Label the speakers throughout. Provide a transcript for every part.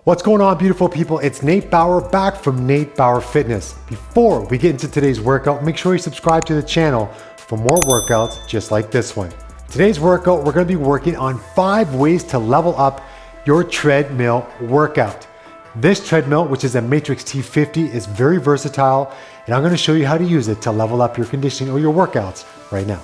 Speaker 1: What's going on, beautiful people? It's Nate Bauer back from Nate Bauer Fitness. Before we get into today's workout, make sure you subscribe to the channel for more workouts just like this one. Today's workout, we're going to be working on 5 ways to level up your treadmill workout. This treadmill, which is a Matrix T50, is very versatile, and I'm going to show you how to use it to level up your conditioning or your workouts right now.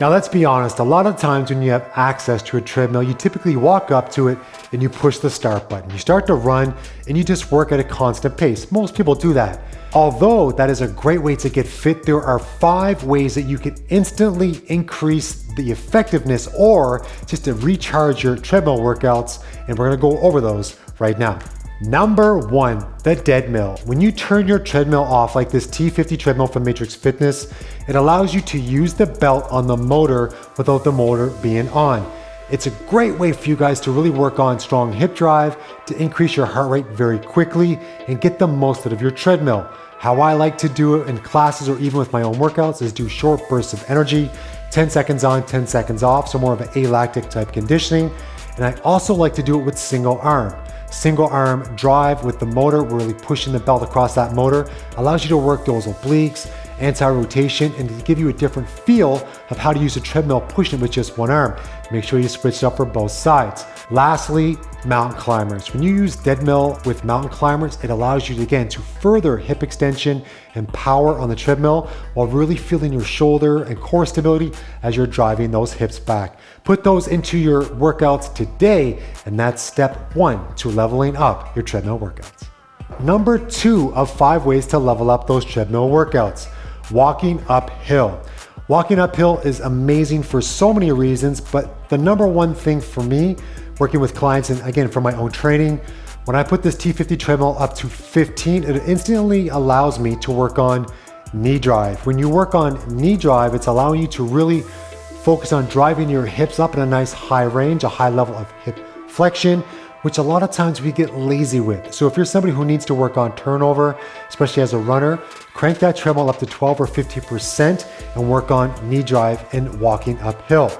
Speaker 1: Now let's be honest, a lot of times when you have access to a treadmill, you typically walk up to it and you push the start button. You start to run and you just work at a constant pace. Most people do that. Although that is a great way to get fit, there are 5 ways that you can instantly increase the effectiveness or just to recharge your treadmill workouts, and we're gonna go over those right now. Number 1, the dead mill. When you turn your treadmill off, like this T50 treadmill from Matrix Fitness, it allows you to use the belt on the motor without the motor being on. It's a great way for you guys to really work on strong hip drive, to increase your heart rate very quickly and get the most out of your treadmill. How I like to do it in classes or even with my own workouts is do short bursts of energy, 10 seconds on, 10 seconds off, so more of an alactic type conditioning. And I also like to do it with single arm. Single arm drive with the motor, really pushing the belt across that motor, allows you to work those obliques, anti-rotation, and to give you a different feel of how to use a treadmill pushing it with just one arm. Make sure you switch it up for both sides. Lastly, mountain climbers. When you use dead mill with mountain climbers, it allows you to, again, to further hip extension and power on the treadmill while really feeling your shoulder and core stability as you're driving those hips back. Put those into your workouts today, and that's step 1 to leveling up your treadmill workouts. Number 2 of 5 ways to level up those treadmill workouts, walking uphill. Walking uphill is amazing for so many reasons, but the number 1 thing for me, working with clients and again for my own training, when I put this T50 treadmill up to 15, it instantly allows me to work on knee drive. When you work on knee drive, it's allowing you to really focus on driving your hips up in a nice high range, a high level of hip flexion, which a lot of times we get lazy with. So if you're somebody who needs to work on turnover, especially as a runner, crank that treadmill up to 12 or 50% and work on knee drive and walking uphill.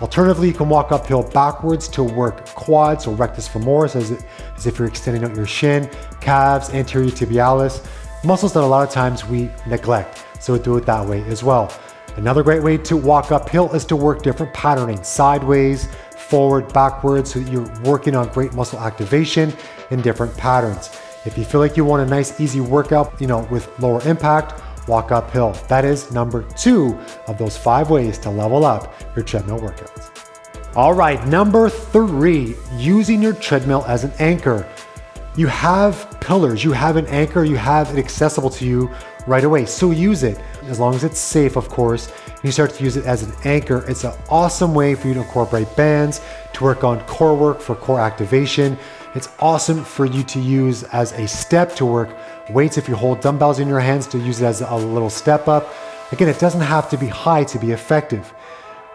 Speaker 1: Alternatively, you can walk uphill backwards to work quads or rectus femoris as if you're extending out your shin, calves, anterior tibialis, muscles that a lot of times we neglect. So do it that way as well. Another great way to walk uphill is to work different patterning, sideways, forward, backwards, so that you're working on great muscle activation in different patterns. If you feel like you want a nice, easy workout, with lower impact, walk uphill. That is number 2 of those 5 ways to level up your treadmill workouts. All right, number 3, using your treadmill as an anchor. You have pillars, you have an anchor, you have it accessible to you right away. So use it, as long as it's safe, of course. You start to use it as an anchor. It's an awesome way for you to incorporate bands, to work on core work for core activation. It's awesome for you to use as a step to work weights. If you hold dumbbells in your hands, to use it as a little step up. Again, it doesn't have to be high to be effective.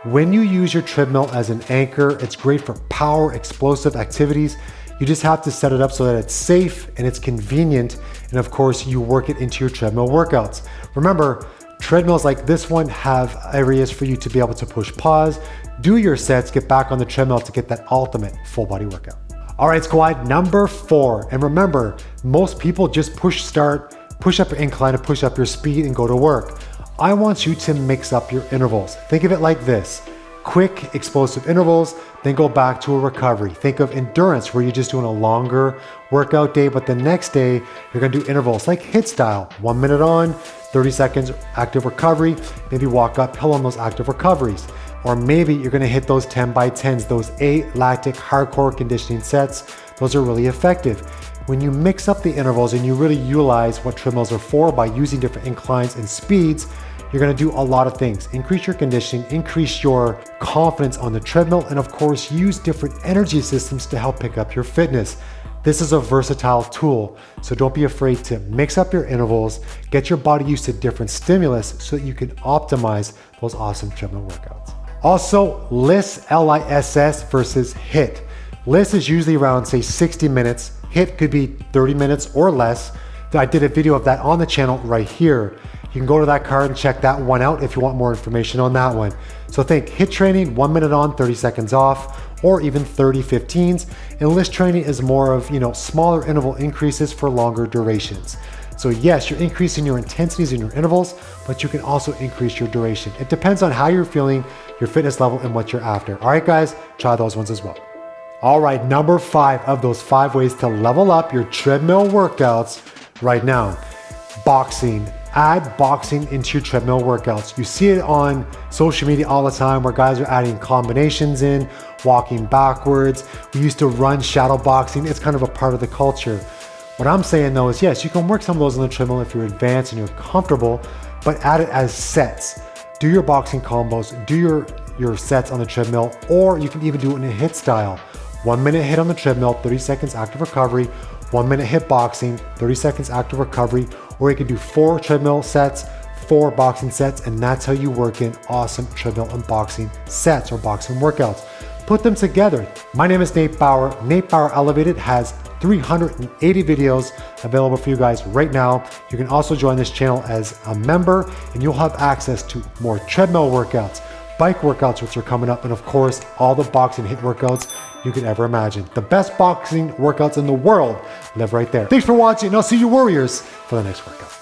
Speaker 1: When you use your treadmill as an anchor, it's great for power, explosive activities. You just have to set it up so that it's safe and it's convenient. And of course, you work it into your treadmill workouts. Remember, treadmills like this one have areas for you to be able to push pause, do your sets, get back on the treadmill to get that ultimate full body workout. All right, squad, number 4. And remember, most people just push start, push up your incline and push up your speed and go to work. I want you to mix up your intervals. Think of it like this. Quick, explosive intervals, then go back to a recovery. Think of endurance, where you're just doing a longer workout day, but the next day you're gonna do intervals like HIIT style, 1 minute on, 30 seconds active recovery, maybe walk uphill on those active recoveries. Or maybe you're gonna hit those 10 by 10s, those alactic hardcore conditioning sets. Those are really effective. When you mix up the intervals and you really utilize what treadmills are for by using different inclines and speeds, you're gonna do a lot of things. Increase your conditioning, increase your confidence on the treadmill, and of course, use different energy systems to help pick up your fitness. This is a versatile tool, so don't be afraid to mix up your intervals, get your body used to different stimulus so that you can optimize those awesome treadmill workouts. Also, LISS, L-I-S-S versus HIIT. LISS is usually around, say, 60 minutes. HIIT could be 30 minutes or less. I did a video of that on the channel right here. You can go to that card and check that one out if you want more information on that one. So think HIIT training, 1 minute on, 30 seconds off, or even 30 15s. And LISS training is more of, smaller interval increases for longer durations. So yes, you're increasing your intensities and your intervals, but you can also increase your duration. It depends on how you're feeling, your fitness level, and what you're after. All right, guys, try those ones as well. All right, number 5 of those 5 ways to level up your treadmill workouts right now. Boxing. Add boxing into your treadmill workouts. You see it on social media all the time where guys are adding combinations in, walking backwards. We used to run shadow boxing. It's kind of a part of the culture. What I'm saying though is yes, you can work some of those on the treadmill if you're advanced and you're comfortable, but add it as sets. Do your boxing combos, do your sets on the treadmill, or you can even do it in a HIIT style. 1 minute HIIT on the treadmill, 30 seconds active recovery, 1 minute HIIT boxing, 30 seconds active recovery, or you can do 4 treadmill sets, 4 boxing sets, and that's how you work in awesome treadmill and boxing sets or boxing workouts. Put them together. My name is Nate Bauer. Nate Bauer Elevated has 380 videos available for you guys right now. You can also join this channel as a member and you'll have access to more treadmill workouts, bike workouts, which are coming up, and of course, all the boxing HIIT workouts you could ever imagine. The best boxing workouts in the world live right there. Thanks for watching, and I'll see you warriors for the next workout.